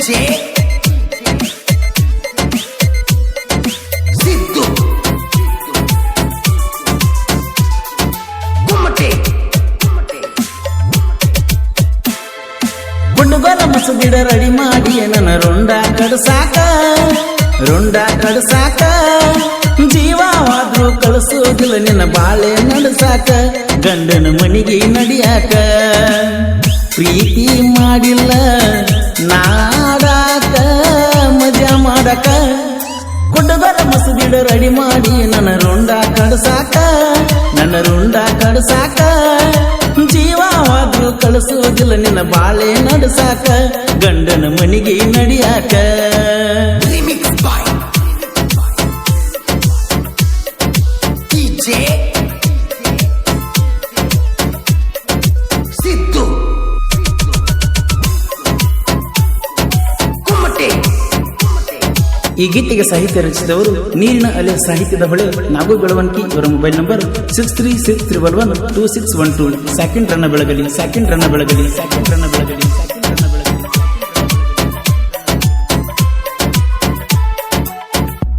DJ Siddu Gummate ಗುಂಡುಗೋಲ ಮಸದಿಡ ready ಮಾಡಿ ನನ್ನ ರುಂಡ ಕಡಸಾಕ ಜೀವವಾದ್ರೂ ಕಳಿಸೋದಿಲ್ಲ ನಿನ್ನ ಬಾಳೆ ನಡೆಸಾಕ ಗಂಡನ ಮನಿಗೆ ನಡಿಯಾಕ ಪ್ರೀತಿ ಮಾಡಿಲ್ಲ ನಾಡಾಕ ಮಜಾ ಮಾಡಕ ಗುಡ್ಡಗೋಲ ಮಸದಿಡ ರೆಡಿ ಮಾಡಿ ನನ್ನ ರುಂಡ ಕಡಸಾಕ ಜೀವವಾದ್ರೂ ಕಳಿಸೋದಿಲ್ಲ ನಿನ್ನ ಬಾಳೆ ನಡೆಸಾಕ ಗಂಡನ ಮನಿಗೆ ನಡಿಯಾಕ DJ ಸಿದ್ದು ಗುಮ್ಮಟೆ. ಈ ಗೀತೆಗೆ ಸಾಹಿತ್ಯ ರಚಿಸಿದವರು ನೀರಿನ ಅಲೆ ಸಾಹಿತ್ಯದ ಹೊಳೆ ನಾಗು ಬೆಳವಣಿಗೆ. ಇವರ ಮೊಬೈಲ್ ನಂಬರ್ 6363112612. ಸೆಕೆಂಡ್ ರನ್ನ ಬೆಳಗಲಿ.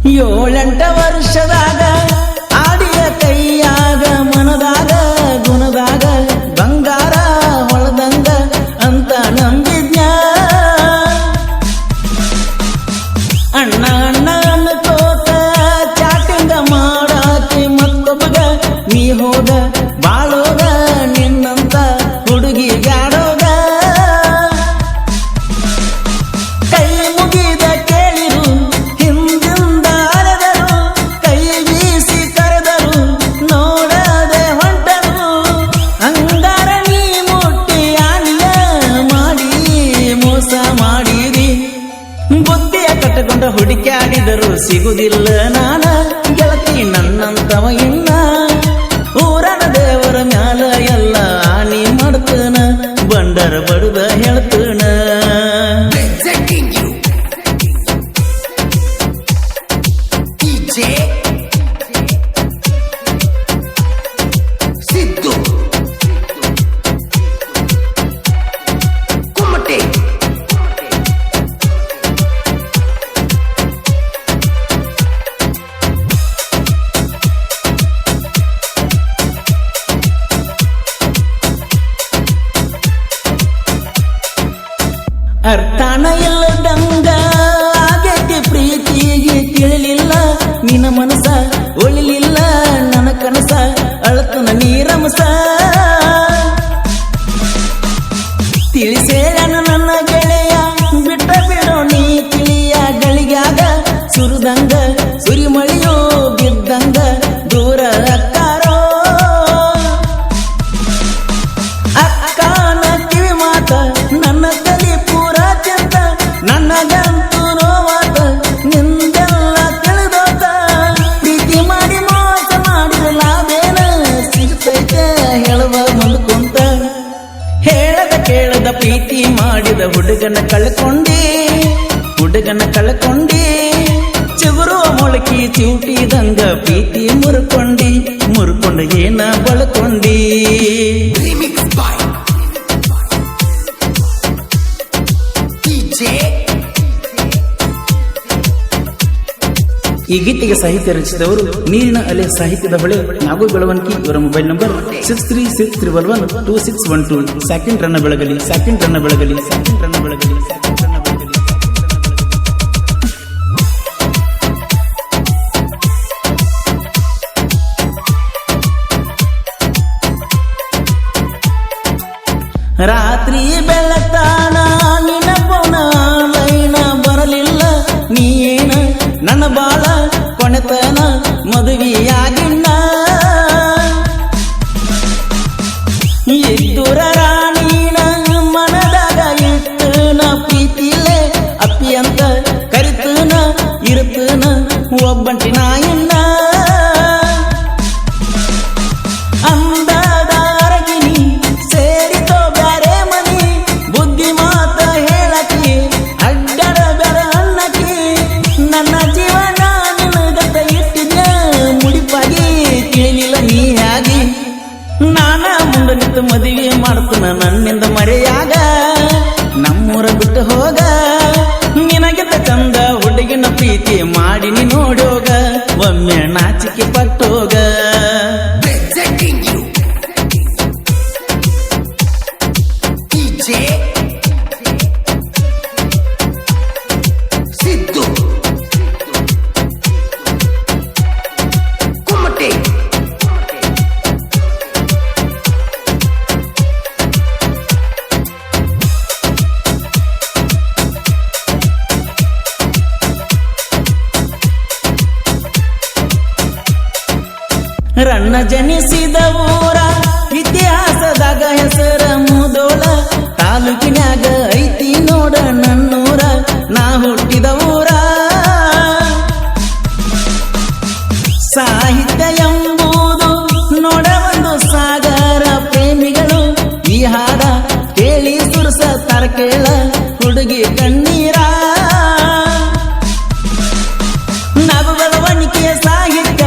7-8 ವರ್ಷದಾಗ ಆಡಿಯ ಕೈಯಾಗ ಮನದಾಗ ಗುಣದಾಗ ಬಂಗಾರ ಹೊಳದಂಗ ಅಂತ ನಂಬಿದ್ನ ಅಣ್ಣ ಅನ್ಕೋತ ಚಾಟಿಂಗ ಮಾಡಾಕಿ ಮತ್ತೊಬ್ಬಗ ನೀ ಹೋದ ಬಾಳೋದ ನಿನ್ನಂತ ಹುಡುಗಿ ಬ್ಯಾಡೋದ ಕೈ ಮುಗಿದ ಕೇಳಿರು ಹಿಂದಿಂದ ಅರೆದರು ಕೈ ಬೀಸಿ ಕರೆದರು ನೋಡದೆ ಹೊಂಟರು ಅಂಗಾರ ನೀ ಮುಟ್ಟಿ ಆನಿಯ ಮಾಡಿ ಮೋಸ ಮಾಡಿರಿ ಬುದ್ಧಿಯ ಕಟ್ಟಕೊಂಡ ಹುಡುಕ್ಯಾಡಿದರು ಸಿಗುದಿಲ್ಲ ನಾನ ಗೆಳತಿ ನನ್ನಂತವ ಇನ್ನ ಊರನ ದೇವರ ಮ್ಯಾಲ ಎಲ್ಲ ಆನಿ ಮಾಡ್ತನ ಬಂಡರ ಬಡದ ಹೇಳ್ತನ DJ ಸಿದ್ದು ಗುಮ್ಮಟೆ. ಅರ್ಥಾನ ಇಲ್ಲದಂಗ ಆಗೈತಿ ಪ್ರೀತಿಗೆ ತಿಳಿಲಿಲ್ಲ ನಿನ್ನ ಮನಸ ಒಳಿಲಿಲ್ಲ ನನ್ನ ಕನಸ ಅಳತನ ನೀರಮಸ ತಿಳಿಸೇಳನ ನನ್ನ ಗೆಳೆಯ ಬಿಟ್ಟ ಬಿಡೋ ನೀ ತಿಳಿಯ ಗಳಿಗ್ಯಾಗ ಸುರಿದಂಗ ಸುರಿಮಳಿಯೋ ಬಿದ್ದಂಗ ದೂರ ಅಕ್ಕಾರೋ ಅಕ್ಕನ ಕಿವಿ ಮಾತ ನನ್ನ ತಲೆ ಪೂರ ಚೆಂದ ನನಗಂತೂ ನೋವಾತ ನಿಂದೆಲ್ಲ ತಿಳಿದೋತ ಪ್ರೀತಿ ಮಾಡಿ ಮೋಸ ಮಾಡಿದ ಲಾಭೇನ ಸಿಗ್ತೈತೆ ಹೇಳುವ ಮುಂದ್ಕೊಂತ ಹೇಳದ ಕೇಳದ ಪ್ರೀತಿ ಮಾಡಿದ ಹುಡುಗನ ಕಳ್ಕೊಂಡಿ ಚಿಗುರುವ ಮೊಳಕಿ ಚಿವುಟಿದಂಗ ಪ್ರೀತಿ ಮುರ್ಕೊಂಡ ಏನ ಬಳಕೊಂಡಿ. ಈ ಗೀತೆಗೆ ಸಾಹಿತ್ಯ ರಚಿಸಿದವರು ನೀರಿನ ಅಲೆ ಸಾಹಿತ್ಯದ ಹೊಳೆ ನಾಗು ಬೆಳವಣಿಗೆ. ಇವರ ಮೊಬೈಲ್ ನಂಬರ್ 6363112612. ಸೆಕೆಂಡ್ ರನ್ನ ಬೆಳಗಲಿ. ರಾತ್ರಿ ಬೆಳತಾನ ನಿನ್ನ ಪೋನ ಲೈನ ಬರಲಿಲ್ಲ ನೀನ ನನ್ನ ಬಾಳ ಕೊನೆತನ ಮದುವೆಯಾಗಿನ್ನ ಇದ್ದೂರ ರಾಣಿನ ಮನದಾಗ ಇಟ್ಟನ ಪ್ರೀತಿಲೇ ಅಪ್ಪಿ ಅಂತ ಕರಿತನ ಇರುತ್ತನ ಒಬ್ಬಂಟಿ ನಾಯಿನ್ನ ಅಂದದ ಅರಗಿನಿ ಸೇರಿತೋ ಬ್ಯಾರೆ ಮನಿ ಬುದ್ಧಿ ಮಾತ ಹೇಳಕಿ ಅಡ್ಡರ ಬೆರ ಅನ್ನಕಿ ನನ್ನ ಜೀವನ ನಿನಗಂತ ಇಟ್ಟಿದ್ದ ಮುಡಿಪಾಗಿ ತಿಳಿಲಿಲ್ಲ ನೀ ಆಗಿ ನಾನ ಮುಂದೆ ನಿಂತು ಮದುವೆ ಮಾಡ್ತನ ನನ್ನಿಂದ ಮರೆಯಾಗ ನಮ್ಮೂರ ಬಿಟ್ಟು ಹೋಗ ಹಾಕಿ ಪಟ್ಟೋಗ ರಣ್ಣ ಜನಿಸಿದ ಊರ ಇತಿಹಾಸದಾಗ ಹೆಸರ ಮುದೋಳ ತಾಲೂಕಿನ್ಯಾಗ ಐತಿ ನೋಡ ನನ್ನೂರ ನಾ ಹುಟ್ಟಿದ ಊರ ಸಾಹಿತ್ಯ ಎಂಬುದು ನೋಡ ಒಂದು ಸಾಗರ ಪ್ರೇಮಿಗಳು ಈ ಹಾಡ ಕೇಳಿ ಸುರಸ ತರಕೇಳ ಹುಡುಗಿ ಕಣ್ಣೀರ ನಗು ಬೆಳವಣಿಗೆಯ ಸಾಹಿತ್ಯ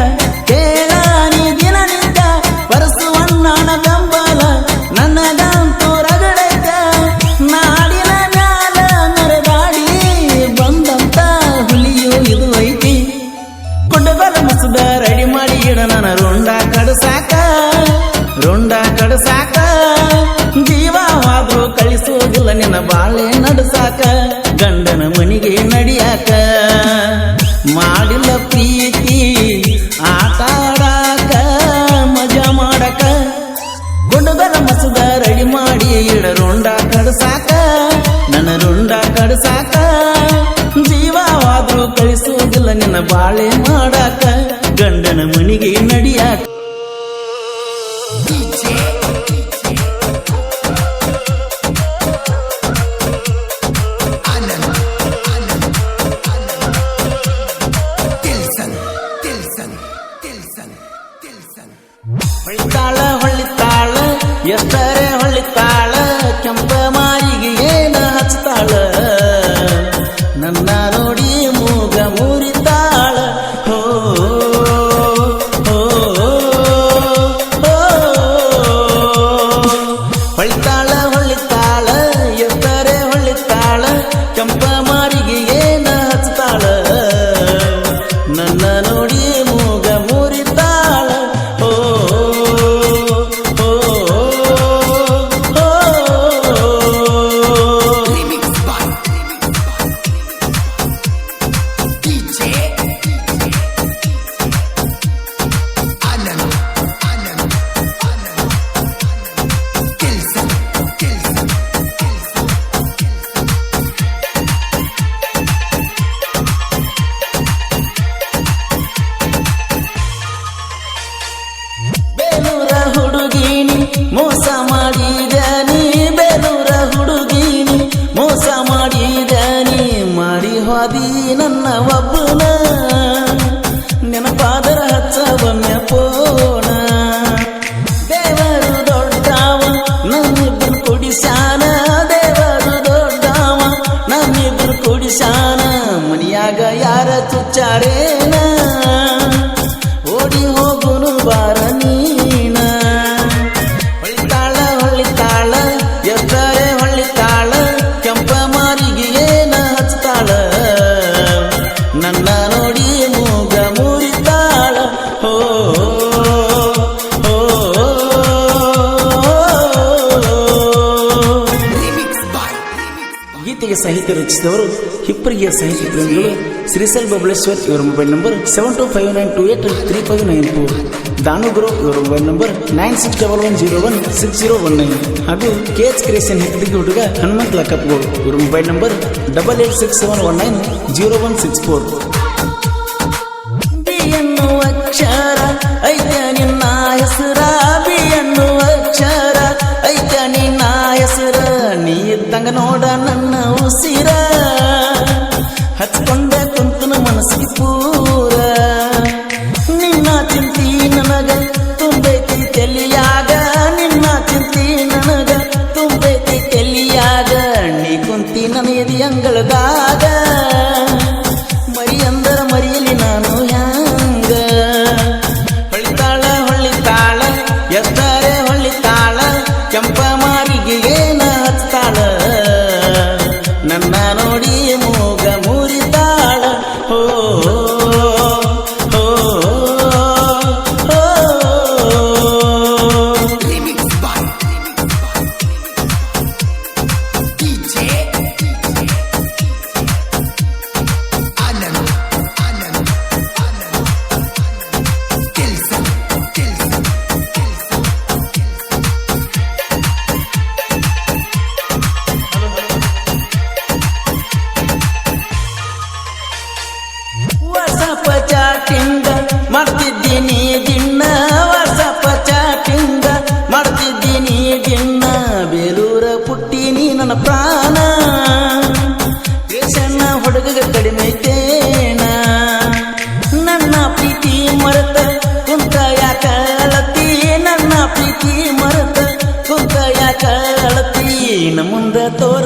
ರೆಡಿ ಮಾಡಿ ಇಡ ನನ್ನ ರುಂಡ ಕಡಸಾಕ ಜೀವವಾದ್ರೂ ಕಳಿಸೋದಿಲ್ಲ ನಿನ್ನ ಬಾಳೆ ನಡಸಾಕ ಗಂಡನ ಮನಿಗೆ ನಡಿಯಾಕ ಮಾಡಿಲ್ಲ ಪ್ರೀತಿ ಆಟ ಆಡಾಕ ಮಜಾ ಮಾಡಕ ಗುಂಡಗಲ ಮಸದ ರೆಡಿ ಮಾಡಿ ಇಡ ರುಂಡ ಕಡಸಾಕ ನನ್ನ ರುಂಡ ಕಡಸಾಕ ಜೀವವಾದ್ರೂ ಕಳಿಸೋದಿಲ್ಲ ನಿನ್ನ ಬಾಳೆ ಮಾಡಾಕ ಗಂಡನ ಮನಿಗೆ ನಡಿಯಾಕ ಹೊಳ್ಳಿತಾಳ ಎಷ್ಟರೇ ಹೊಳ್ಳಿತಾಳ ಕೆಂಪ ಮಾರಿಗೆ ಏನ ಹಚ್ತಾಳ ನನ್ನ ನೋಡಿ ಮೂಗ ಮುರಿತಾಳ ಹೊಳ್ಳಿತಾಳ ಎಷ್ಟರೇ ಹೊಳ್ಳಿತಾಳ ಕೆಂಪ ಮಾರಿಗೆ ಏನ ಹಚ್ತಾಳ ನನ್ನ ನೋಡಿ ಮೂಗ ಮುರಿತಾಳ ಮೋಸ ಮಾಡಿದನಿ ಬೇಲೂರ ಹುಡುಗಿನಿ ಮೋಸ ಮಾಡಿದನಿ ಮಾಡಿ ಹೋದಿ ನನ್ನ ಒಬ್ಬನ ನೆನಪಾದರ ಹಚ್ಚವನ್ನ ಪೋಣ ದೇವರು ದೊಡ್ಡವ ನಮ್ಮಿಬ್ಬರು ಕುಡಿಸಾನ ದೇವರು ದೊಡ್ಡವ ನಮ್ಮಿಬ್ಬರು ಕುಡಿಸಾನ ಮನಿಯಾಗ ಯಾರ ಚುಚ್ಚಾರೇನ ಓಡಿ ಹೋಗುನು ಬಾರ ನೀನ ಎಷ್ಟರೇ ಹೊಳ್ಳಿತಾಳ ಕೆಂಪ ಮಾರಿಗೆ ಏನ ಹಚ್ತಾಳ ನನ್ನ ನೋಡಿ ಮೂಗ ಮುರಿತಾಳ ಗೀತೆಗೆ ಸಾಹಿತ್ಯ ರಚಿಸಿದವರು ಹಿಪ್ಪರಿಗೆಯ ಸಾಹಿತ್ಯ ಪ್ರೇಮಿಗಳು ಶ್ರೀಸಲ್ ಬಬಳೇಶ್ವರ್ ಇವರ ಮೊಬೈಲ್ ನಂಬರ್ 7259283594 ದಾನುಗುರು ಇವರ ಮೊಬೈಲ್ ನಂಬರ್ 9611016019 ಹಾಗೂ KH ಕ್ರಿಯೇಷನ್ ಹಿಕ್ಕಡಿಗೆ ಹುಡುಗ ಹನುಮಂತ ಲಕ್ಕಪ್ಗೋಳು ಇವರ ಮೊಬೈಲ್ ನಂಬರ್ 8867190164 ಬಿ ಎನ್ನುವ ಅಕ್ಷರ ಐತ ನಿನ್ನ ಹೆಸರ ಬಿ ಎನ್ನುವ ಅಕ್ಷರ ಐತ ನಿನ್ನ ಹೆಸರ ನೀ ಇದ್ದಂಗ ನೋಡ ನನ್ನ ಉಸಿರ ಹಚ್ಕೊಂಡ ಕುಂತನ ಮನಸ್ಸಿಗೆ ಪೂರ ನಿನ್ನ ಚಿಂತಿ ನನಗ ತುಂಬೈತಿ ತೆಲಿಯಾಗ ನಿನ್ನ ಚಿಂತಿ ನನಗ ತುಂಬೈತಿ ತೆಲಿಯಾಗ ನೀ ಕುಂತಿ ನನ್ನ ಎದಿ ಅಂಗಳದಾಗ ಮರಿ ಅಂದರ ಮರಿಯಲಿ ನಾನು ಹ್ಯಾಂಗ ಹೊಳ್ಳಿತಾಳ ಎಷ್ಟರೇ ಹೊಳ್ಳಿತಾಳ ಕೆಂಪ ಮಾರಿಗೆ ಏನ ಹಚ್ತಾಳ ನನ್ನ ನೋಡಿ ಮೂಗ ಮುರಿತಾಳ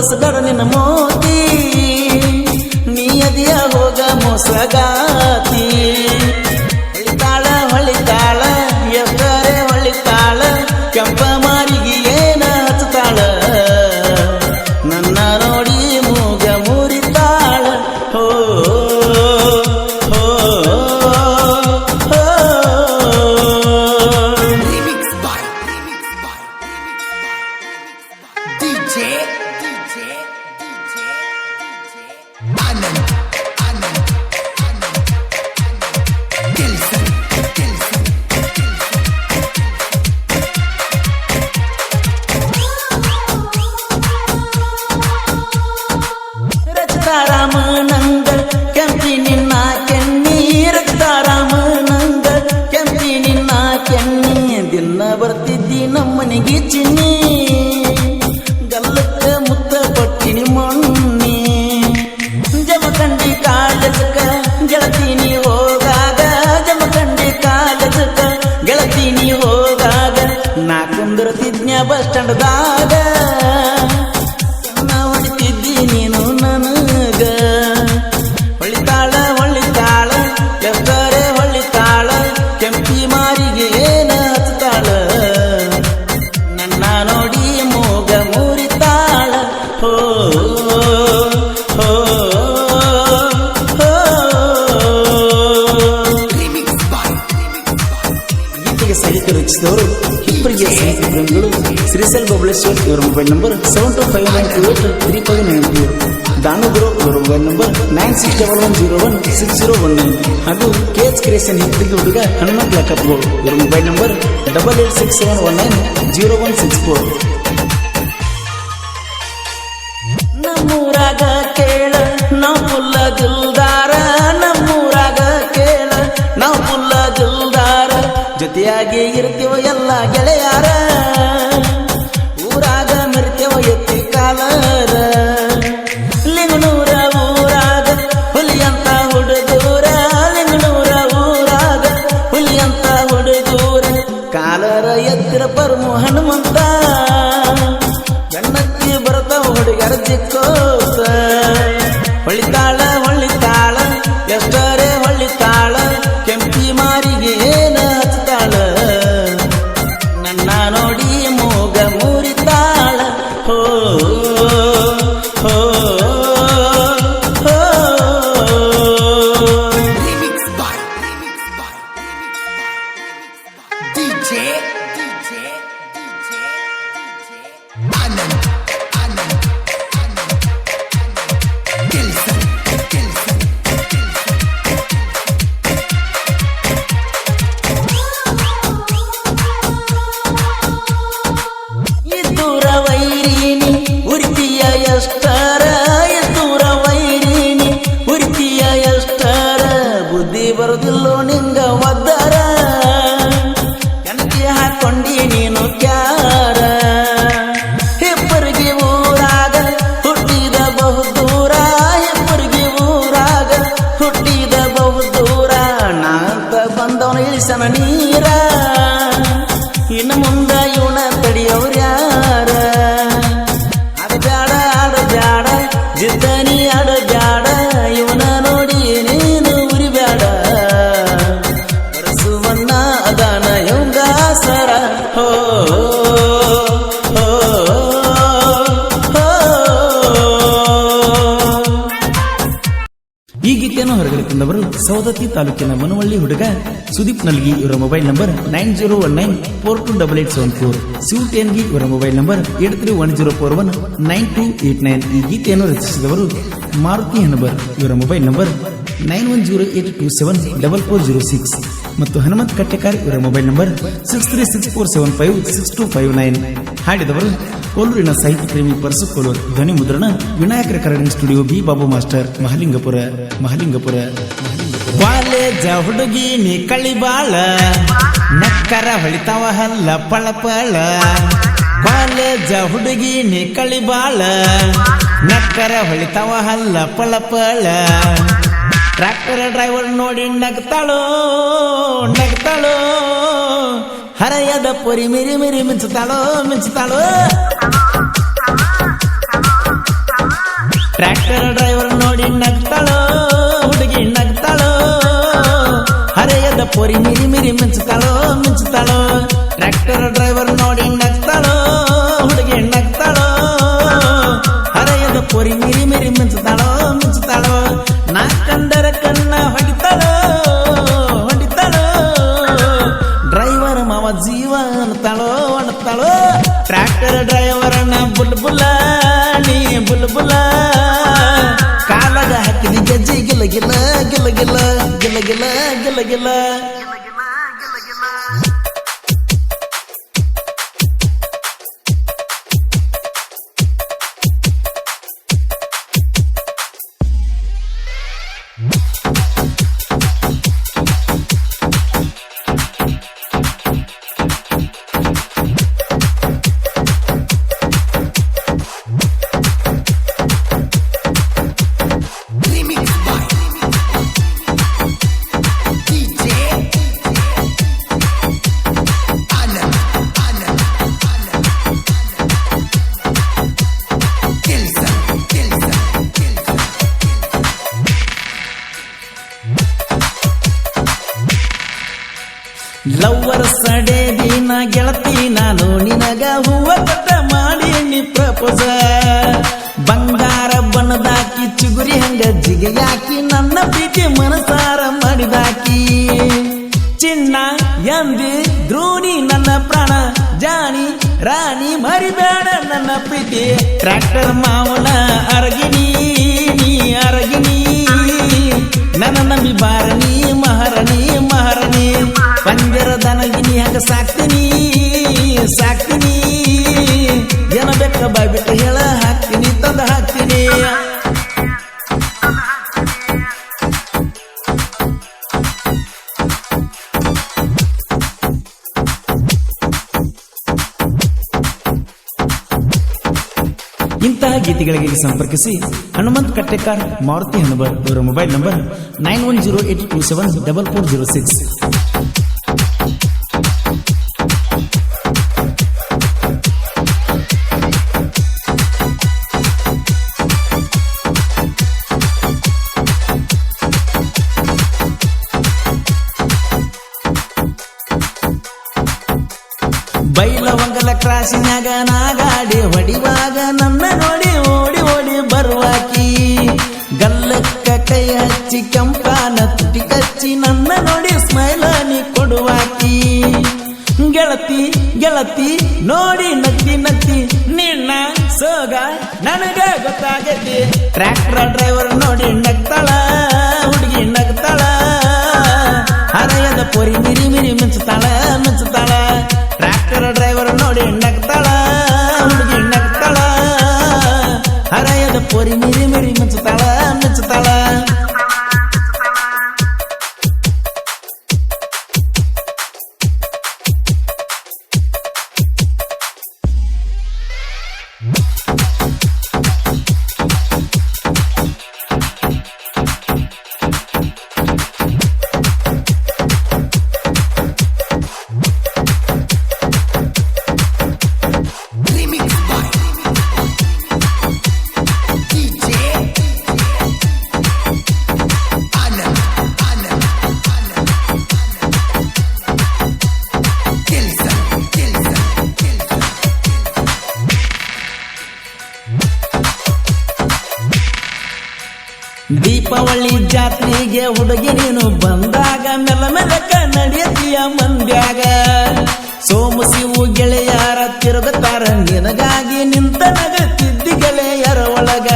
ತೋರಿಸಬೇಡ ನಿನ್ನ ಮೋತಿ ನೀ ಅದಿಯ ಹೋಗ ಮೋಸಗಾತಿ ಹೊಳಿತಾಳ ಹೊಳಿತಾಳ ಎಷ್ಟರೆ ಹೊಳಿತಾಳ ಕೆಂಪ ಮಾರಿಗೆ ಏನ ಹಚ್ಚತಾಳ ನನ್ನ ನೋಡಿ ಮೂಗ ಮುರಿತಾಳ ಹೋ ರಾಮನಂಗ ಕೆಂಪಿ ನಿನ್ನ ಕೆನ್ನಿ ರಕ್ತಾರಾಮನಂಗ ಕೆಂಪಿ ನಿನ್ನ ಕೆನ್ನಿ ದಿನ ಬರ್ತಿದ್ದಿ ನಮ್ಮನಿಗೆ ಚಿನ್ನಿ ಗಲ್ಲಕ್ಕ ಮುತ್ತ ಪಟ್ಟಿನಿ ಮಣ್ಣಿ ಜಮಖಂಡಿ ಕಾಲಜಕ ಗೆಳತೀನಿ ಹೋಗಾಗ ಜಮಖಂಡಿ ಕಾಲಜಕ ಗೆಳತೀನಿ ಹೋಗಾಗ ನಾ ಕುಂದರ್ತಿದ್ನ್ಯ ಬಸ್ ಸ್ಟ್ಯಾಂಡ್ದಾಗ ಹೊಡಿತಿದ್ದಿ ನೀನು ನನಗ ಹೊಳಿತಾಳ ಹೊಳಿತಾಳ ಎಷ್ಟರೆ ಹೊಳಿತಾಳ ಕೆಂಪಿ ಮಾರಿಗೆ ಏನ ಹಚ್ತಾಳ ನನ್ನ ನೋಡಿ ಮೂಗ ಮುರಿತಾಳ ಹೋ ಹೋ ಗೀತೆಗೆ ಸಾಹಿತ್ಯ ರಚಿಸಿದವರು ಇಬ್ಬರಿಗೆ ಸಾಹಿತ್ಯ ಪ್ರೇಮಿಗಳು ಶ್ರೀಸೆಲ್ ಬಬಲೇಶ್ವರ್ ಇವರ ಮೊಬೈಲ್ ನಂಬರ್ 7259283592 ದಾನುಗುರು ಇವರ ಮೊಬೈಲ್ ನಂಬರ್ 9611016019 ಹಾಗೂ ಕೇಜ್ ಕ್ರಿಯೇಷನ್ ಹಿಂದಿಗೆ ಹುಡುಗ ಹನುಮಂತ್ ಲಾಕಪ್ಗೌ ಇವರ ಮೊಬೈಲ್ ನಂಬರ್ 8867190164. ನಮ್ಮೂರಾಗ ಕೇಳ ನಾವು ಪುಲ್ಲ ದಿಲ್ದಾರ ನಮ್ಮೂರಾಗ ಕೇಳ ನಾವು ಪುಲ್ಲ ದಿಲ್ದಾರ ಜೊತೆಯಾಗಿ ಇರ್ತೀವ ಎಲ್ಲ ಗೆಳೆಯಾರ ಊರಾಗ ಮೆರಿತೇವ ಎತ್ತಿ ಕಾಲರ ಲಿಂಗನೂರ ಊರಾಗ ಹುಲಿಯಂತ ಹುಡುಗೂರ ಲಿಂಗನೂರ ಊರಾಗ ಹುಲಿಯಂತ ಹುಡುಗೂರ ಕಾಲರ ಎತ್ತಿರ ಪರಮು ಹನುಮಂತ ಗಣ್ಣತ್ತಿ ಬರ್ತಾವ ಹುಡುಗರ ಚಿಕ್ಕೋತ ಹೊಳಿತಾಳ ಹೊಳಿತಾಳ ಎಷ್ಟರೆ ಹೊಳಿತಾಳ ಕೆಂಪಿ ಮಾರಿಗೆ ಏನ ಹಚ್ತಾಳ ನನ್ನ ನೋಡಿ ಮೂಗ ಮುರಿತಾಳ ಹೋ ಹೋ ಇದ್ದೂರ ವೈರಿನಿ ಉರಿತಿಯ ಎಷ್ಟರ ಇದ್ದೂರ ವೈರಿನಿ ಉರಿತಿಯ ಎಷ್ಟರ ಬುದ್ಧಿ ಬರುದಿಲ್ಲೋ ನಿಂಗ ಒದ್ದರ ಕನಕಿ ಹಾಕೊಂಡಿ ನೀನು ಕ್ಯಾರ ಹೆಬ್ಬರಿಗೆ ಊರಾಗ ಹುಟ್ಟಿದ ಬಹುದೂರ ಹೆಬ್ಬರಿಗೆ ಊರಾಗ ಹುಟ್ಟಿದ ಬಹುದೂರ ನಾಂತ ಬಂದವನ ಇಳಿಸನ ನೀರ ಇನ್ನು ಮುಂದ ಇವನ ತಡಿಯವ್ರ್ಯಾರ ಆಡಬ್ಯಾಡ ಜಿದ್ದನಿ ಆಡಬ್ಯಾಡ ಇವನ ನೋಡಿ ನೀನು ಉರಿಬ್ಯಾಡ ಬರಸುವನ್ನ ಅದಾನ ಇವಂಗಾಸರ ಹೋ ಹೋ ಈ ಗೀತೆಯನ್ನು ಹೊರಗಡೆ ತಂದವರು ಸವದತ್ತಿ ತಾಲೂಕಿನ ಮನವಳ್ಳಿ ಹುಡುಗ ಸುದೀಪ್ ನಲ್ಗಿ ಇವರ ಮೊಬೈಲ್ ನಂಬರ್ 9019428874. ಶಿವಟೇನ್ಗಿ ಇವರ ಮೊಬೈಲ್ ನಂಬರ್ 8310419289. ಈ ಗೀತೆಯನ್ನು ರಚಿಸಿದವರು ಮಾರುತಿ ಹಣಬರ್ ಇವರ ಮೊಬೈಲ್ ನಂಬರ್ 9108274406 ಮತ್ತು ಹನುಮಂತ್ ಕಟ್ಟೆಕಾರ್ ಇವರ ಮೊಬೈಲ್ ನಂಬರ್ 6364756259. ಹಾಡಿದವರು ಕೋಲೂರಿನ ಸಾಹಿತ್ಯ ಪ್ರೇಮಿ ಪರಸು ಕೋಲೂರ್. ಧ್ವನಿ ಮುದ್ರಣ Vinayaka recording studio B Babu master Mahalingapura. College ಹುಡುಗಿ ನೀ ಕಳಿಬಾಳ ನಕ್ಕರ ಹೊಳಿತಾವ ಹಲ್ಲ ಪಳಪಳ. ಕಾಲೇಜ ಹುಡುಗಿ ನೀ ಕಳಿಬಾಳ ನಕ್ಕರ ಹೊಳಿತಾವ ಹಲ್ಲ ಪಳಪಳ. ಟ್ರ್ಯಾಕ್ಟರ್ ಡ್ರೈವರ್ ನೋಡಿ ನಗ್ತಾಳೋ ಹರೆಯದ ಪೊರಿ ಮಿರಿ ಮಿಂಚುತ್ತಾಳೋ ಟ್ರ್ಯಾಕ್ಟರ್ ಡ್ರೈವರ್ ನೋಡಿ ನಗ್ತಾಳೋ ಹುಡುಗಿ ನಗ್ತಾಳೋ ಹರೆಯದ ಪೊರಿ ಮಿರಿ ಮಿರಿ ಮಿಂಚುತ್ತಾಳೋ ಮಿಂಚುತ್ತಾಳೋ ಟ್ರ್ಯಾಕ್ಟರ್ ಡ್ರೈವರ್ ನೋಡಿ ನಗ್ತಾಳೋ ಹುಡುಗಿ ನಗ್ತಾಳೋ ಹರೆಯದ ಪೊರಿ ಮಿರಿ ಮಿರಿ ಮಿಂಚುತ್ತಾಳೋ ಮಿಂಚುತ್ತಾಳೋ ನಾ ಕಂಡರ ಕಣ್ಣ ಹೊಡಿತಾಳೋ ಹೊಡಿತಾಳೋ ಡ್ರೈವರ್ ಮಾವ ಜೀವ ಅನ್ನತಾಳೋ ಅನ್ನತಾಳೋ ಟ್ರ್ಯಾಕ್ಟರ್ ಡ್ರೈವರನ್ನ ಬುಲ್ಬುಲ್ಲ ನೀ ಬುಲ್ಬುಲ್ಲ ಕಾಲಾಗ ಹಾಕಿದಿ ಗೆಜ್ಜಿ ಗಿಲ್ಲ ಗಿಲ್ಲ ಗಿಲ್ಲ ಗಿಲ್ಲ ಗಿಲ್ಲ ಗಿಲ್ಲ ಗಿಲ್ಲ ಗಿಲ್ಲ ಲವ್ವರ್ ಸಡೆ ದಿನ ಗೆಳತಿ ನಾನು ನಿನಗ ಹೂವ ಕಟ್ಟ ಮಾಡಿ ನೀ ಪ್ರಪೋಸ ಬಂಗಾರ ಬಣ್ಣದಾಕಿ ಚಿಗುರಿ ಹಂಗ ಜಿಗಿಯಾಕಿ ನನ್ನ ಪ್ರೀತಿ ಮನಸಾರ ಮಾಡಿದಾಕಿ ಚಿನ್ನ ಎಂದಿ ದ್ರೋಣಿ ನನ್ನ ಪ್ರಾಣ ಜಾನಿ ರಾಣಿ ಮರಿಬೇಡ ನನ್ನ ಪ್ರೀತಿ ಟ್ರ್ಯಾಕ್ಟರ್ ಮಾವನ ಅರಗಿನಿ ನೀ ಅರಗಿನಿ ನನ್ನ ನಂಬಿ ಬಾರಣಿ ಮಹಾರಣಿ ಮಹಾರಣಿ ಪಂಜರ ದನಗಿನಿ ಹಂಗ ಸಾಕ್ತೀನಿ ಸಾಕ್ತೀನಿ ಜನ ಬೆಕ್ಕ ಬಾಯ್ಬಿಟ್ಟು ಹೇಳ ಹಾಕ್ತೀನಿ ತಂದ ಹಾಕ್ತೀನಿ ಇಂತಹ ಗೀತೆಗಳಿಗೆ ಸಂಪರ್ಕಿಸಿ ಹನುಮಂತ್ ಕಟ್ಟೆಕಾರ್ ಮಾರುತಿ ಹನುಬರ್ ಇವರ ಮೊಬೈಲ್ ನಂಬರ್ 9108274406. ಬೈಲವಂಗಲ ಕ್ರಾಸಿನಾಗ ನಾ ಗಾಡಿ ಹೊಡಿವಾಗ ನನ್ನ ನೋಡಿ ಓಡಿ ಓಡಿ ಬರುವಾಕಿ ಗಲ್ಲಕ್ಕ ಕೈ ಹಚ್ಚಿ ಕೆಂಪಾನ ತುಟಿ ಕಚ್ಚಿ ನನ್ನ ನೋಡಿ ಸ್ಮೈಲ ನೀ ಕೊಡುವಾಕಿ ಗೆಳತಿ ಗೆಳತಿ ನೋಡಿ ನಗ್ತಿ ನಗ್ತಿ ನಿನ್ನ ಸೋಗ ನನಗ ಗೊತ್ತಾಗೈತಿ ಟ್ರ್ಯಾಕ್ಟರ್ ಡ್ರೈವರ್ ನೋಡಿ ನಗ್ತಾಳ ಹುಡುಗಿ ನಗ್ತಾಳ ಹರೆಯದ ಪೊರಿ ಮಿರಿ ಮಿರಿ ಮಿಂಚುತ್ತಾಳ ಮಿಂಚುತ್ತಾಳ ಟ್ರ್ಯಾಕ್ಟರ್ ಡ್ರೈವರ್ ನೋಡಿ ನಗ್ತಾಳ ಹುಡುಗಿ ನಗ್ತಾಳ ಹರೆಯದ ಪೊರಿ ಮಿರಿ ಮಿರಿ ಮಿಂಚುತ್ತಾಳ ಮಿಂಚುತ್ತಾಳ ದೀಪಾವಳಿ ಜಾತ್ರೆಗೆ ಹುಡುಗಿ ನೀನು ಬಂದಾಗ ಮೆಲ್ಲ ಮೆಲ್ಲಕ ನಡೆಯತೀಯ ಮಂದ್ಯಾಗ ಸೋಮು ಶಿವು ಗೆಳೆಯರ ತಿರುಗುತ್ತಾರ ನಿನಗಾಗಿ ನಿಂತ ನಗತಿದ್ದಿ ಗೆಳೆಯರ ಒಳಗ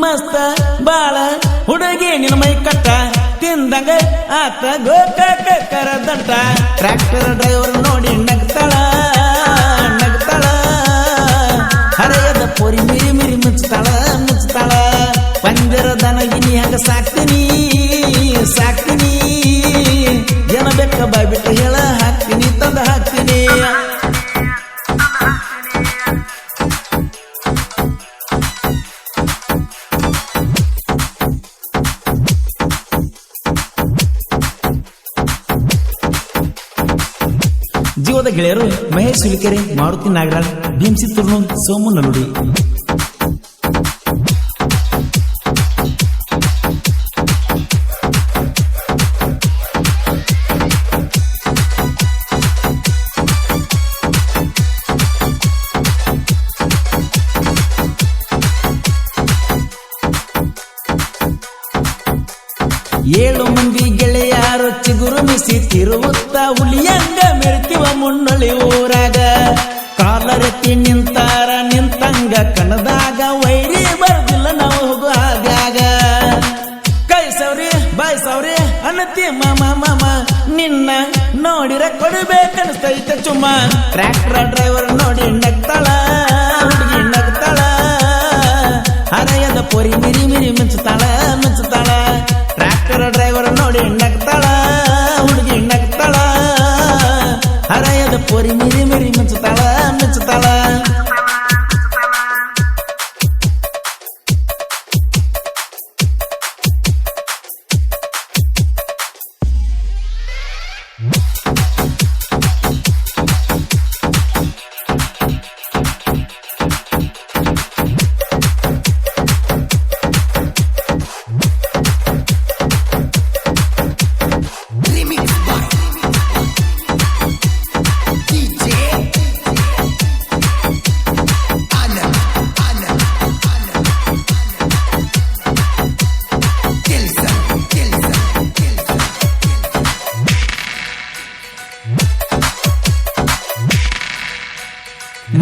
ಮಸ್ತ ಬಾಳ ಹುಡುಗಿ ನಿನ್ನ ಮೈ ಕಟ್ಟ ತಿಂದಂಗ ಆತ ಗೋಕಾಕ ಕರದಂಟ ಟ್ರ್ಯಾಕ್ಟರ್ ಡ್ರೈವರ್ ನೋಡಿ ನಗ್ತಾಳ ನಗ್ತಾಳ ಹರೆಯದ ಪೊರಿ ಮಿರಿ ಮಿರಿ ಮುಚ್ಚತಾಳ ಮುಚ್ಚತಾಳ ಪಂಜರ ದನಗಿನಿ ಹಂಗ ಸಾಕ್ತೀನಿ ಸಾಕ್ತೀನಿ ಜನ ಬೆಕ್ಕ ಬಾಯ್ಬಿಟ್ಟು ಹೇಳ ಹಾಕ್ತೀನಿ ತಂದ ಹಾಕ್ತೀನಿ ಜೀವದ ಗೆಳೆಯರು ಮಹೇಶ್ ಸುಲಿಕೆರೆ ಮಾರುತಿ ನಾಗರಾಳ್ ಭೀಮ್ಸಿ ತುರ್ನೂರ್ ಸೋಮು ನಲುಡಿ ಏಳು ಮಂದಿ ಗೆಳೆಯಾರು ಚಿಗುರು ಮಿಸಿ ತಿರುವುತ್ತ ಹುಲಿಯಂಗ ಮೆರ್ತಿವ ಮುನ್ನೊಳಿ ಊರಾಗ ಕಾಲರೆತ್ತಿ ನಿಂತಾರ ನಿಂತಂಗ ಕಣದಾಗ ವೈರಿ ಬರ್ದಿಲ್ಲ ನಾವು ಹೋಗು ಹಾದ್ಯಾಗ ಕೈ ಸೌರಿ ಬಾಯ್ ಸೌರಿ ಅನ್ನತಿ ಮಾಮ ಮಾಮ ನಿನ್ನ ನೋಡಿರ ಕೊಡಬೇಕನ್ಸ್ತೈತೆ ಚುಮ್ಮ ಟ್ರ್ಯಾಕ್ಟರ್ ಡ್ರೈವರ್ ನೋಡಿ ನಗ್ತಾಳ ಹುಡುಗಿ ನಗ್ತಾಳ ಹರೆಯದ ಪೊರಿ ಮಿರಿ ಮಿರಿ ಮಿಂಚುತ್ತಾಳ ಮಿಂಚುತ್ತಾಳ ಟ್ರ್ಯಾಕ್ಟರ್ ಡ್ರೈವರ್ ನೋಡಿ ನಗ್ತಾಳ ಹುಡುಗಿ ನಗ್ತಾಳ ಹರೆಯದ ಪೊರಿ ಮಿರಿ ಮಿರಿ ಮಿಂಚುತ್ತಾಳ ಮಿಂಚುತ್ತಾಳ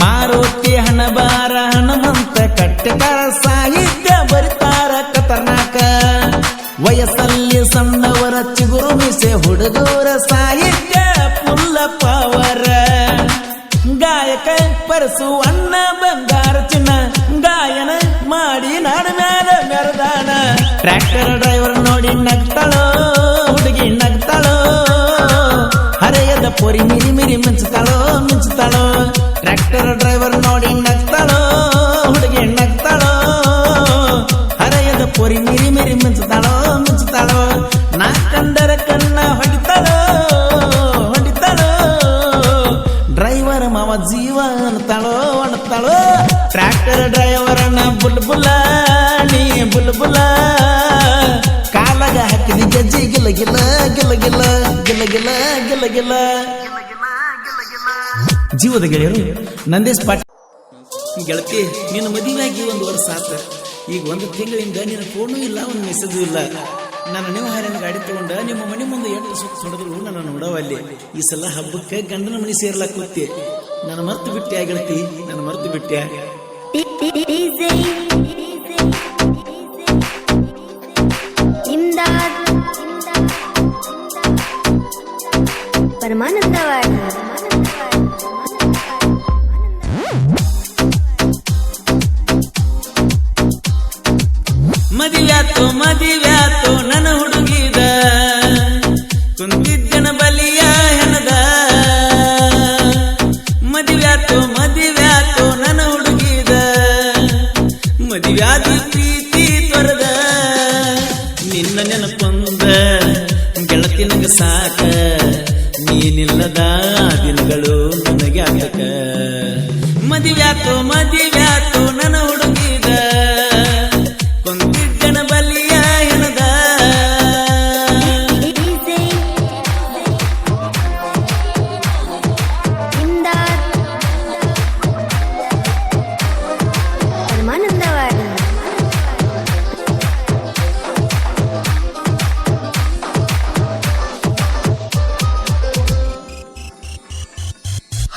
ಮಾರುತಿ ಹಣಬಾರ ಹನುಮಂತ ಕಟ್ಟಕಾರ ಸಾಹಿತ್ಯ ಬರಿತಾರ ಖತರ್ನಾಕ ವಯಸ್ಸಲ್ಲಿ ಸಣ್ಣವರ ಚಿಗುರು ಮಿಸೆ ಹುಡುಗರ ಸಾಹಿತ್ಯ ಪುಲ್ಲ ಪವರ ಗಾಯಕ ಪರಸು ಅಣ್ಣ ಬಂಗಾರ ಚಿನ್ನ ಗಾಯನ ಮಾಡಿ ನಾಡ ಮ್ಯಾಲ ಮೆರದಾನ ಟ್ರ್ಯಾಕ್ಟರ್ ಡ್ರೈವರ್ ನೋಡಿ ನಗ್ತಾಳೋ ಹುಡುಗಿ ನಗ್ತಾಳೋ ಹರೆಯದ ಪೊರಿ ಮಿರಿ ಮಿರಿ ಮಿಂಚುತ್ತಾಳೋ ಮಿಂಚುತ್ತಾಳೋ ಟ್ರ್ಯಾಕ್ಟರ್ ಡ್ರೈವರ್ ನೋಡಿ ನಗ್ತಾಳೋ ಹುಡುಗಿ ನಗ್ತಾಳೋ ಹರೆಯದ ಪೊರಿ ಮಿರಿ ಮಿರಿ ಮಿಂಚುತ್ತಾಳೋ ಮಿಂಚುತ್ತಾಳೋ ನಾ ಕಂಡರ ಕಣ್ಣ ಹೊಡಿತಾಳೋ ಹೊಡಿತಾಳೋ ಡ್ರೈವರ್ ಮಾವ ಜೀವ ಅನ್ನತಾಳೋ ಅನ್ನತಾಳೋ ಟ್ರ್ಯಾಕ್ಟರ್ ಡ್ರೈವರನ್ನ ಬುಲ್ಬುಲ ನೀ ಬುಲ್ಬುಲ ಕಾಲಾಗ ಹಾಕಿದ ಗೆಜ್ಜಿ ಗಿಲ್ಲ ಗಿಲ್ಲ ಗಿಲ್ಲ ಗಿಲ್ಲ ಗಿಲ್ಲ ಗಿಲ್ಲ ಗಿಲ್ಲ ಗಿಲ್ಲ ಜೀವದ ಗೆಳೆಯರು ನಂದೇಶ್ ಪಾಟೀಲ್ ಗೆಳತಿ ನಿನ್ನ ಮದುವೆಯಾಗಿ 1 ವರ್ಷ ಆತ ಈಗ 1 ತಿಂಗಳಿಂದ ನಿನ್ನ ಫೋನು ಇಲ್ಲ ಒಂದು ಮೆಸೇಜು ಇಲ್ಲ ನಾನು ನೀವು ಹಾರಿನ ಗಾಡಿ ತಗೊಂಡ ನಿಮ್ಮ ಮನೆ ಮುಂದೆ 8 ಸುತ್ತ ಹೊಡೆದ್ರು ನನ್ನ ನೋಡವಲ್ಲಿ ಈ ಸಲ ಹಬ್ಬಕ್ಕೆ ಗಂಡನ ಮನೆ ಸೇರ್ಲಾಕುತ್ತೆ ನಾನು ಮರ್ತು ಬಿಟ್ಟೆ ಗೆಳತಿ ನಾನು ಮರ್ತು ಬಿಟ್ಟೆ ಪರಮಾನಂದವಾಡ ಮದಿವ್ಯಾತು ನನ್ನ ಹುಡುಗಿದ ಕುಂತಿದ್ದನ ಬಲಿಯ ಹೆಣದ ಮದಿವ್ಯಾತು ನನ್ನ ಹುಡುಗಿದ ಮದಿವ್ಯಾದಿ ಪ್ರೀತಿ ತೊರೆದ ನಿನ್ನ ನೆನಪೊಂದ ಗೆಳತಿ ನಂಗ ಸಾಕ ನೀನಿಲ್ಲದ ದಿನಗಳು ನನಗೆ ಆಗಕ ಮದಿವ್ಯಾತು ನನ್ನ ಹುಡುಗಿದ ಕುಂತಿದ್ದನ ಬಲಿಯ ಹೆಣದ ಪರಮಾನಂದವಾಡ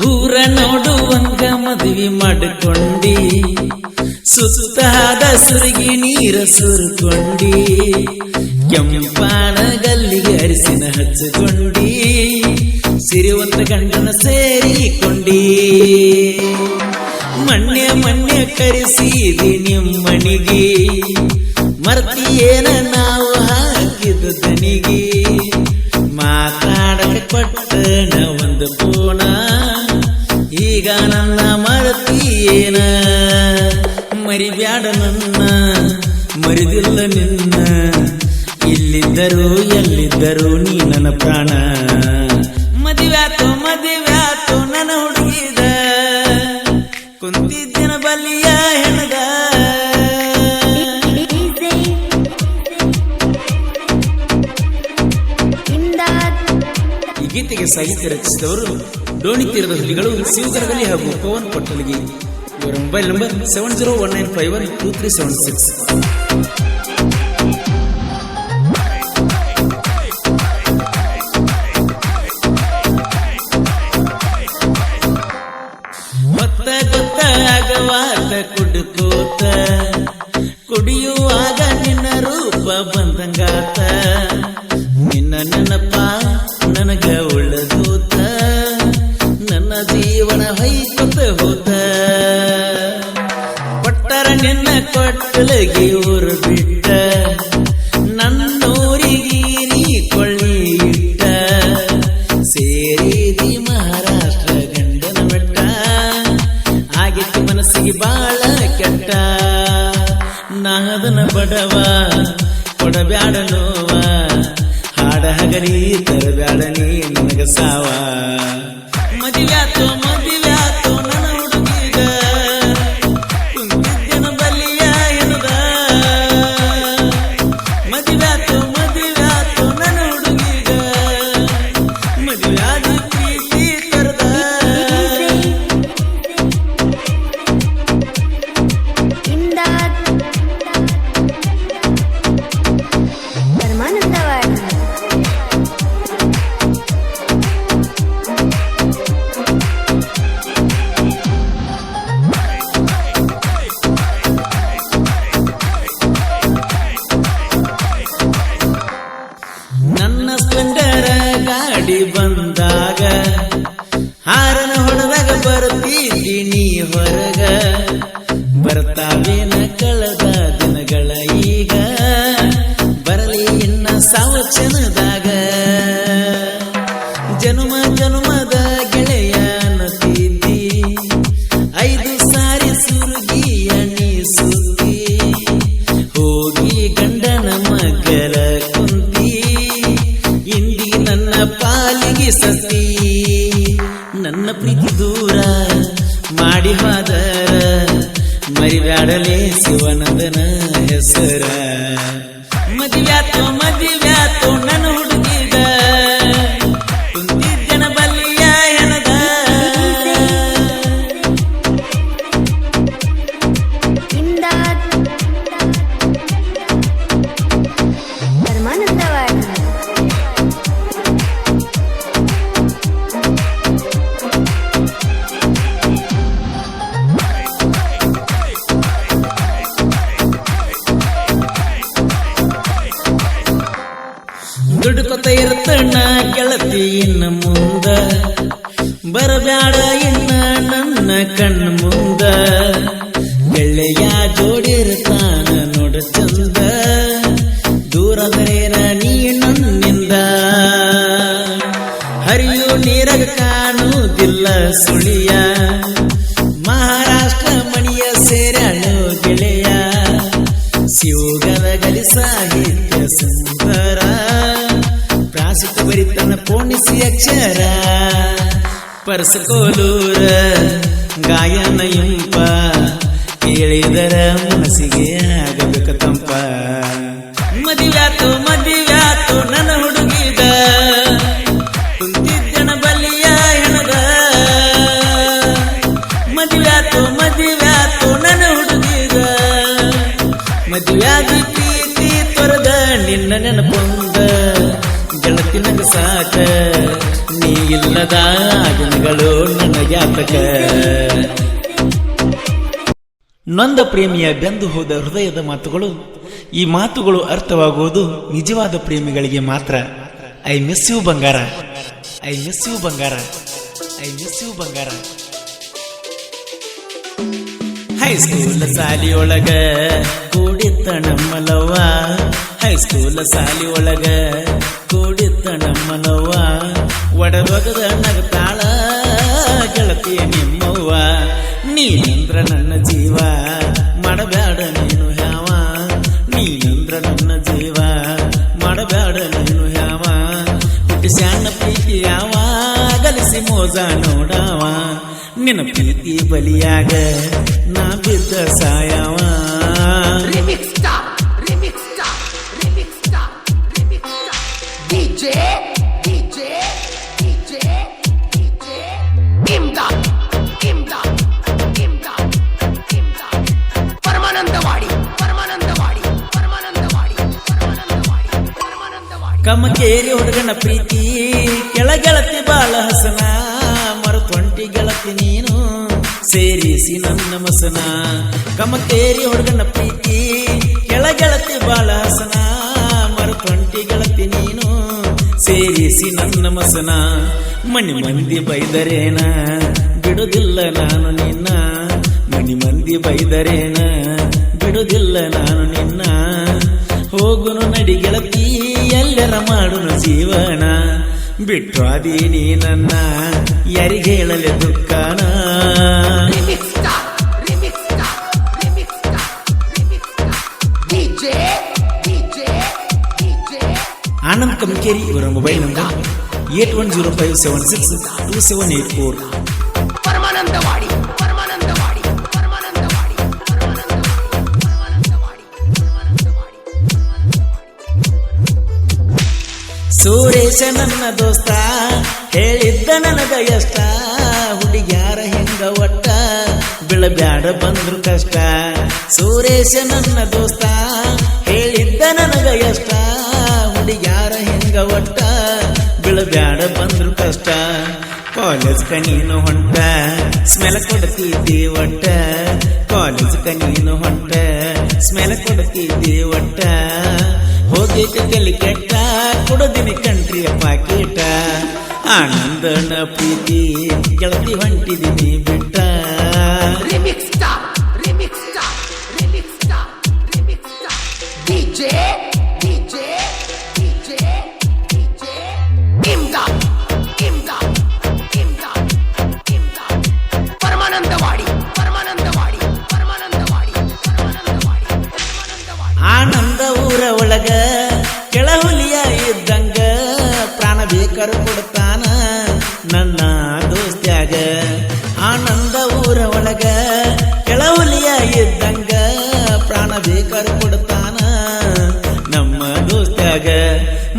ಊರ ನೋಡುವಂಗ ಮದುವೆ ಮಾಡಿಕೊಂಡಿ ಸುತ್ತಾದ ಸುರುಗಿ ನೀರ ಸುರುಕೊಂಡಿ ಕೆಂಪಾನ ಗಲ್ಲಿಗೆ ಅರಿಸಿನ ಹಚ್ಚಿಕೊಂಡಿ ಸಿರಿವಂತ ಗಂಡನ ಸೇರಿಕೊಂಡಿ ಮಣ್ಣೆ ಕರೆಸಿದಿ ನಿಮ್ಮನಿಗೆ ಮರ್ತಿಯೇನ ನಾವು ಹಾಕಿದ ದನಿಗೆ ಮಾತಾಡಕ ಕೊಟ್ಟನ ಒಂದು ಪೋಣ ಈಗ ನನ್ನ ಮರತಿಯೇನ ಮರಿಬ್ಯಾಡ ನನ್ನ ಮರಿದಿಲ್ಲ ನಿನ್ನ ಇಲ್ಲಿದ್ದರು ಎಲ್ಲಿದ್ದರು ನೀ ನನ್ನ ಪ್ರಾಣ ಮದುವ್ಯಾತು ನನ್ನ ಹುಡುಗಿದ ಕುಂತಿದ್ದಿನ ಬಲಿಯ ಹೆಣದ ಈ ಗೀತೆಗೆ ಸಾಹಿತ್ಯ ರಚಿಸಿದವರು ಡೋಣಿ ತೀರದ ಹುಲಿಗಳು ಶಿವಗರಗಲಿ ಹಾಗೂ ಪವನ್ ಪಟ್ಟಲ್ಗಿ. ಇವರ ಮೊಬೈಲ್ ನಂಬರ್ 7019512376. ಬ್ಯಾಡವಾದ ಕುಡ್ಕೋತ ಕುಡಿಯುವಾಗ ನಿನ್ನ ರೂಪ ಬಂದಂಗಾತ ನಿನ್ನ ನೆನಪ ನನಗ ಉಳ್ಳದೂತ ನನ್ನ ಜೀವನ ಹೊಯ್ಕೊತ ಹೋತ ಕೊಟ್ಟರ ನಿನ್ನ ಕೊಟ್ಟಲಗಿ ಊರು ಬಿಟ್ಟ ನನ್ನೂರಿಗೆ ನೀ ಕೊಳ್ಳಿ ಇಟ್ಟ ಸೇರಿದಿ ಮಹಾರಾಷ್ಟ್ರ ಗಂಡನ ಬೆಟ್ಟ ಆಗಿತ್ತು ಮನಸ್ಸಿಗೆ ಬಾಳ ಕೆಟ್ಟ ನಾದನ ಬಡವ ಕೊಡಬ್ಯಾಡ ನೋವ ಹಾಡ ಹಗರಿ ತರಬ್ಯಾಡ ನೀ ನನಗ ಸಾವ ಮದುವ್ಯಾತೋ ನನ್ನ ಹುಡುಗಿಗ ಕುಂತಿದ್ದನ ಬಲಿಯ ಎನ್ನದ ಮದುವ್ಯಾತೋ ನನ್ನ ಹುಡುಗಿಗ ಮದುವ್ಯಾದ ಪ್ರೀತಿ ತರದ ಇಮ್ದಾದ್ ಪರಮಾನಂದವಾಡಿ ನನ್ನ ಸ್ಪ್ಲೆಂಡರ ಗಾಡಿ ಬಂದಾಗ ಹಾರನ ಹೊಡೆದಾಗ ಬರ್ತಿದ್ದಿ ನೀ ಹೊರಗ ಬರ್ತಾವೇನ ಕಳೆದ ದಿನಗಳ ಈಗ ಬರಲಿ ಇನ್ನ ಸಾವಚನದಾಗ ಜನುಮ ಜನುಮದ ಗೆಳೆಯ ನತಿದ್ದಿ 5 ಸಾರಿ ಸುರುಗಿಯ ನೀ ಸುದ್ದಿ ಹೋಗಿ ಗಂಡನ ಮಗಲ ಕುಂತಿ ಇಂದಿ ನನ್ನ ಪಾಲಿಗೆ ಸತಿ ನನ್ನ ಪ್ರೀತಿ ದೂರ ಮಾಡಿ ಹೋದರ ಮರಿಬ್ಯಾಡಲೇ ಶಿವನಂದನ ಹೆಸರ ಮದುವ್ಯಾತೋ ನನ್ನ ಹುಡುಗಿಗ ಕುಂತಿದ್ದನ ಬಲ್ಲಿಯ ಎನದ ಇಮ್ದಾದ್ ಪರಮಾನಂದವಾಡಿ ದುಡುಕೊತ ಇರ್ತಣ್ಣ ಗೆಳತಿ ಇನ್ನ ಮುಂದ ಬರಬ್ಯಾಡ ಇನ್ನ ನನ್ನ ಕಣ್ಣ ಮುಂದ ಗೆಳೆಯ ಜೋಡಿರ್ತಾನ ನೋಡ ಚಂದ ದೂರದರೇನ ನೀ ನನ್ನಿಂದ ಹರಿಯು ನೀರಗ ಕಾಣುವುದಿಲ್ಲ ಸುಳಿಯ ಮಹಾರಾಷ್ಟ್ರ ಮಣಿಯ ಸೇರಾಳು ಗೆಳೆಯ ಶಿವಗದ ಗಲಿ ಸಾಹಿತ್ಯ ಸುಂದರ ಪ್ರಾಸಿತ ಬರಿತನ ಪೋಣಿಸಿ ಅಕ್ಷರ ಪರಸಕೋಲೂರ ಗಾಯನ ಇಂಪ ಕೇಳಿದರ ಮನಸ್ಸಿಗೆ ಆಗಬೇಕ ತಂಪ ಮದುವ್ಯಾತೋ ನನ್ನ ಹುಡುಗಿಗ ಕುಂತಿದ್ದನ ಬಲಿಯ ಹೆಣದ ಮದುವ್ಯಾತೋ ನನ್ನ ಹುಡುಗಿಗ ಮದುವ್ಯಾದಿ ಪ್ರೀತಿ ತೊರೆದ ನಿನ್ನ ನೆನಪೊಂದ ಗೆಳತಿ ನಂಗ ಸಾಕ ನೀ ಇಲ್ಲದ ದಿನಗಳು ನನಗ್ಯಾತಕ ನೊಂದ ಪ್ರೇಮಿಯ ಬೆಂದು ಹೋದ ಹೃದಯದ ಮಾತುಗಳು ಈ ಮಾತುಗಳು ಅರ್ಥವಾಗುವುದು ನಿಜವಾದ ಪ್ರೇಮಿಗಳಿಗೆ ಮಾತ್ರ. ಐ ಮಿಸ್ ಯು ಬಂಗಾರ, ಐ ಮಿಸ್ ಯು ಬಂಗಾರ, ಐ ಮಿಸ್ ಯು ಬಂಗಾರ. ಹೈಸ್ಕೂಲ್ ಸಾಲಿಯೊಳಗ ಕೂಡಿತ್ತ ನಮ್ಮಲವ್ವ, ಹೈಸ್ಕೂಲ್ ಸಾಲಿಯೊಳಗ ಕೂಡಿತ್ತ ನಮ್ಮಲವ್ವ, ಒಡಬಗದ ನಗತಾಳ ಗೆಳತಿಯ ನಿಮ್ಮವ್ವ. ನೀನಂದ್ರ ನನ್ನ ಜೀವ ಮಾಡಬ್ಯಾಡ ನೀನು ಹ್ಯಾವ, ನೀನಂದ್ರ ನನ್ನ ಜೀವ ಮಾಡಬ್ಯಾಡ ನೀನು ಹ್ಯಾವ. ಹುಟ್ಟಿಸ್ಯಾನ ಪ್ರೀತಿ ಯಾವ ಗಲಿಸಿ ಮೋಜ ನೋಡಾವ, ನಿನ್ನ ಪ್ರೀತಿ ಬಲಿಯಾಗ ನಾ ಬಿದ್ದ ಸಾಯವ. ಕಮಕೇರಿ ಹುಡುಗನ ಪ್ರೀತಿ ಕೆಳಗೆಳತಿ ಬಾಳ ಹಸನ, ಮರತೊಂಟಿ ಗೆಳತಿ ನೀನು ಸೇರಿಸಿ ನನ್ನ ಮಸನ ಕಮಕೇರಿ ಹುಡುಗನ ಪ್ರೀತಿ ಕೆಳಗೆಳತಿ ಬಾಳ ಹಸನ ಮರತೊಂಟಿ ಗೆಳತಿ ನೀನು ಸೇರಿಸಿ ನನ್ನ ಮಸನ ಮಣಿ ಮಂದಿ ಬೈದರೇನ ಬಿಡುದಿಲ್ಲ ನಾನು ನಿನ್ನ ಮಣಿ ಮಂದಿ ಬೈದರೇನ ಬಿಡುದಿಲ್ಲ ನಾನು ನಿನ್ನ ಹೋಗುನು ನಡಿ ಗೆಳತಿ ಎಲ್ಲರ ಮಾಡುನು ಜೀವನ ಬಿಟ್ಟು ಅದೀನಿ ನನ್ನ ಯಾರಿಗೆ ಹೇಳಲೆ ದುಃಖನ ಆನಂದ್ ಕಮಕೇರಿ ಇವರ ಮೊಬೈಲ್ ನಂಬರ್ 8105762784. ಪರಮಾನಂದವಾಡಿ ಪರಮಾನಂದವಾಡಿ ಪರಮಾನಂದವಾಡಿ ಪರಮಾನಂದವಾಡಿ ಸುರೇಶ ನನ್ನ ದೋಸ್ತ ಹೇಳಿದ್ದ ನನಗ ಎಷ್ಟ ಹುಡುಗ್ಯಾರ ಹೆಂಗ ಒಟ್ಟ ಬೀಳಬ್ಯಾಡ ಬಂದ್ರು ಕಷ್ಟ ಸುರೇಶ ನನ್ನ ದೋಸ್ತ ಹೇಳಿದ್ದ ನನಗ ಎಷ್ಟ ಹುಡುಗ್ಯಾರ ಹೆಂಗ ಒಟ್ಟ ಬೀಳಬ್ಯಾಡ ಬಂದ್ರು ಕಷ್ಟ ಕಾಲೇಜ್ ನೀನು ಹೊಂಟ ಸ್ಮೆಲ್ ಕೊಡ್ತಿದ್ದಿ ಒಟ್ಟ ಕಾಲೇಜ್ ನೀನು ಹೊಂಟ ಸ್ಮೆಲ್ ಕೊಡ್ತಿದ್ದಿ ಒಟ್ಟ ಹೋಗೈತೆ ತಲೆ ಕೆಟ್ಟ ಕೊಡದಿನಿ ಕಂಟ್ರಿಯ ಪಾಕೀಟ ಆನಂದನ ಪ್ರೀತಿ ಗೆಳತಿ ಹೊಂಟಿದಿನಿ ಬಿಟ್ಟ ಪರಮಾನಂದವಾಡಿ ಪರಮಾನಂದವಾಡಿ ಪರಮಾನಂದವಾಡಿ ಆನಂದ ಊರ ಒಳಗ ಕೆಳಹುಲಿಯ ಇದ್ದಂಗ ಪ್ರಾಣ ಬೇಕಾರು ಕೊಡ್ತಾನ ನನ್ನ ದೋಸ್ತ್ಯಾಗ ಆನಂದ ಊರ ಒಳಗ ಕೆಳಹುಲಿಯ ಇದ್ದಂಗ ಪ್ರಾಣ ಬೇಕಾರು ಕೊಡ್ತಾನ ನಮ್ಮ ದೋಸ್ತ್ಯಾಗ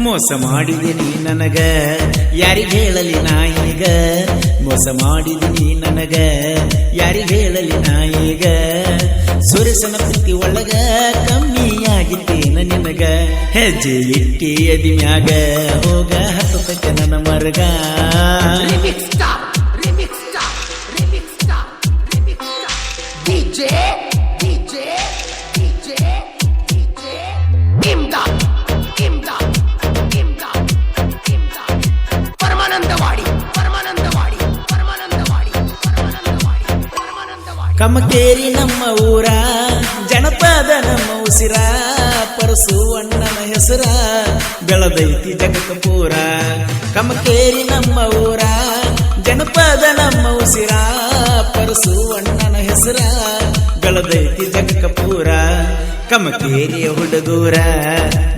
ಮೋಸ ಮಾಡಿದಿನಿ ನನಗ ಯಾರಿಗೆ ಹೇಳಲಿ ನಾ ಈಗ ಮೋಸ ಮಾಡಿದಿನಿ ನನಗ ಯಾರಿಗೆ ಹೇಳಲಿ ನಾ ಈಗ ಸುರೇಶನ ಪ್ರೀತಿ ಒಳಗ ಕಮ್ಮಿಯಾಗಿತ್ತೇನ ನಿನಗ ಹೆಜ್ಜೆ ಇಟ್ಟಿ ಅದಿ ಮ್ಯಾಗ ಹೋಗ ಹತ್ತಕ್ಕೆ ನನ್ನ ಮರ್ಗ ಪರಮಾನಂದವಾಡಿ ಪರಮಾನಂದವಾಡಿ ಪರಮಾನಂದವಾಡಿ ಕಮಕೇರಿ ನಮ್ಮ ಊರ ಜನಪದ ನಮ್ಮ ಉಸಿರ ಪರಸು ಅಣ್ಣನ ಹೆಸರ ಬೆಳದೈತಿ ಜಗತ್ತ ಪೂರ ಕಮಕೇರಿ ನಮ್ಮ ಊರ ಜನಪದ ನಮ್ಮ ಉಸಿರ ಪರಸು ಅಣ್ಣನ ಹೆಸರ ಬೆಳದೈತಿ ಜಗಕ್ಕ ಪೂರ ಕಮಕೇರಿಯ ಹುಡುಗೂರ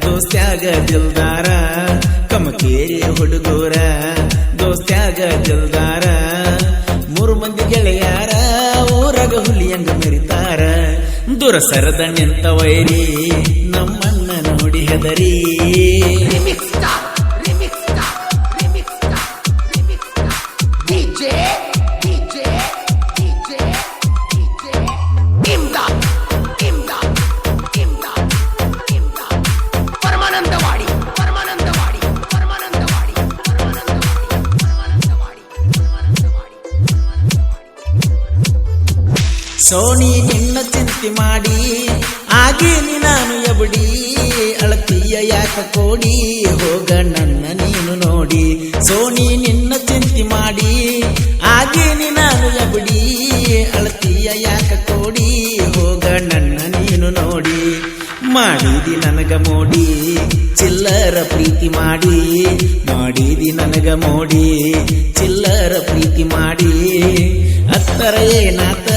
ದೋಸ್ತ್ಯಾಗ ದಿಲ್ದಾರ ಕಮಕೇರಿಯ ಹುಡುಗೂರ ದೋಸ್ತ್ಯಾಗ ದಿಲ್ದಾರ ಮೂರು ಮಂದಿ ಗೆಳೆಯಾರ ಊರಾಗ ಹುಲಿಯಂಗ ಮೆರಿತಾರ ದುರಸರದ ನಿಂತ ವೈರಿ ನಮ್ಮನ್ನ ನೋಡಿ ಹೆದರಿ ಪರಮಾನಂದವಾಡಿ ಪರಮಾನಂದವಾಡಿ ಪರಮಾನಂದವಾಡಿ ಸೋಣಿ ನಿನ್ನ ಚಿಂತೆ ಮಾಡಿ ಆಗೇನಿ ನಾನು ಎಬಡಿ ಅಳತಿಯ ಯಾಕ ಕೋಡಿ ಹೋಗ ನನ್ನ ನೀನು ನೋಡಿ ಸೋಣಿ ನಿನ್ನ ಚಿಂತೆ ಮಾಡಿ ಆಗೇನಿ ನಾನು ಎಬಡಿ ಅಳತಿಯ ಯಾಕ ಕೋಡಿ ಹೋಗ ನನ್ನ ನೀನು ನೋಡಿ ಮಾಡಿದಿ ನನಗ ಮೋಡಿ ಚಿಲ್ಲರ ಪ್ರೀತಿ ಮಾಡಿ ಮಾಡಿದಿ ನನಗ ಮೋಡಿ ಚಿಲ್ಲರ ಪ್ರೀತಿ ಮಾಡಿ ಹತ್ತರ ಏನಾತ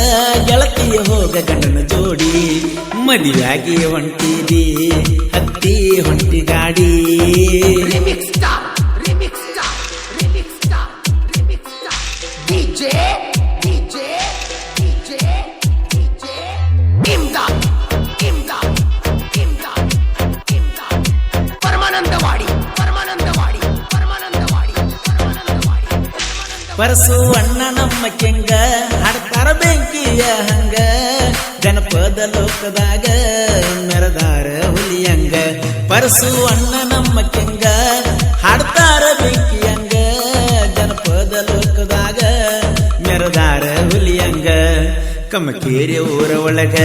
ಗೆಳತಿಯ ಹೋಗ ಗಂಡನ ಜೋಡಿ ಮದುವೆಯಾಗಿ ಹೊಂಟಿದಿ ಹತ್ತಿ ಹೊಂಟಿ ಗಾಡಿ ಪರಮಾನಂದವಾಡಿ ಪರಮಾನಂದವಾಡಿ ಪರಮಾನಂದವಾಡಿ ಪರಸು ಅಣ್ಣ ನಮ್ಮ ಕೆಂಗ ಹಾಡ್ತಾರ ಬೆಂಕಿಯ ಹಂಗ ಜನಪದ ಲೋಕದಾಗ ಮೆರದಾರ ಹುಲಿಯಂಗ ಪರಸು ಅಣ್ಣ ನಮ್ಮ ಕೆಂಗ ಹಾಡ್ತಾರ ಬೆಂಕಿಯಂಗ ಜನಪದ ಲೋಕದಾಗ ಮೆರದಾರ ಹುಲಿಯಂಗ ಕಮಕೇರಿ ಊರ ಒಳಗ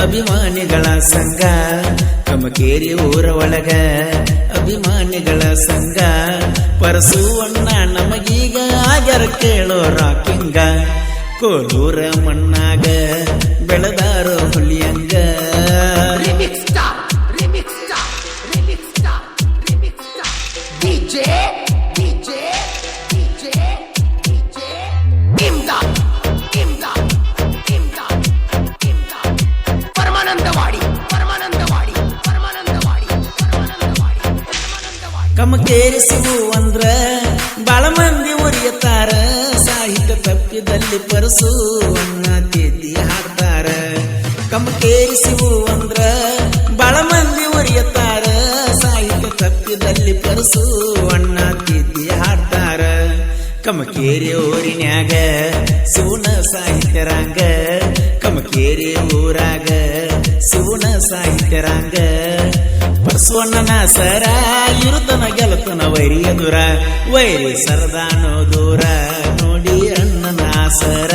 ಅಭಿಮಾನಿಗಳ ಸಂಘ ಕಮಕೇರಿ ಊರ ಒಳಗ ಅಭಿಮಾನಿಗಳ ಸಂಘ ಪರಸುವಣ್ಣ ನಮಗೀಗ ಆಗ್ಯಾರ ಕೇಳೋ ರಾಕಿಂಗ ಕೋಲೂರ ಮಣ್ಣಾಗ ಬೆಳೆದಾರೋ ಹುಲಿಯಂಗ Remix star, remix star, remix star, remix star. DJ, DJ, DJ, DJ. Imdad, Imdad, Imdad, Imdad. Paramanandawadi, Paramanandawadi, Paramanandawadi, Paramanandawadi, Paramanandawadi. ಕಮಕೇರಿ ಸಿಗು ಅಂದ್ರ ಬಾಳ ಮಂದಿ ಉರಿಯತಾರ ಸಾಹಿತ್ಯ ತಪ್ಪಿದಲ್ಲಿ ಪರಸು ಅನ್ನ ತಿದ್ದಿ ಹಾಡ್ತಾರ ಕಮಕೇರಿ ಸಿಗು ಅಂದ್ರ ಬಾಳ ಮಂದಿ ಉರಿಯತಾರ ಸಾಹಿತ್ಯ ತಪ್ಪಿದಲ್ಲಿ ಪರಸು ಅಣ್ಣ ತಿದ್ದಿ ಹಾಡ್ತಾರ ಕಮಕೇರಿ ಊರಿನ್ಯಾಗ ಶಿವನ ಸಾಹಿತ್ಯ ರಂಗ ಕಮಕೇರಿ ಊರಾಗ ಶಿವನ ಸಾಹಿತ್ಯ ರಂಗ ಪರಸುವಣ್ಣನ ಸರ ಇರುತನ ಗೆಲತನ ವೈರಿಯ ದೂರ ವೈರಿ ಸರದಾನೋ ದೂರ ನೋಡಿ ಅಣ್ಣನ ಸರ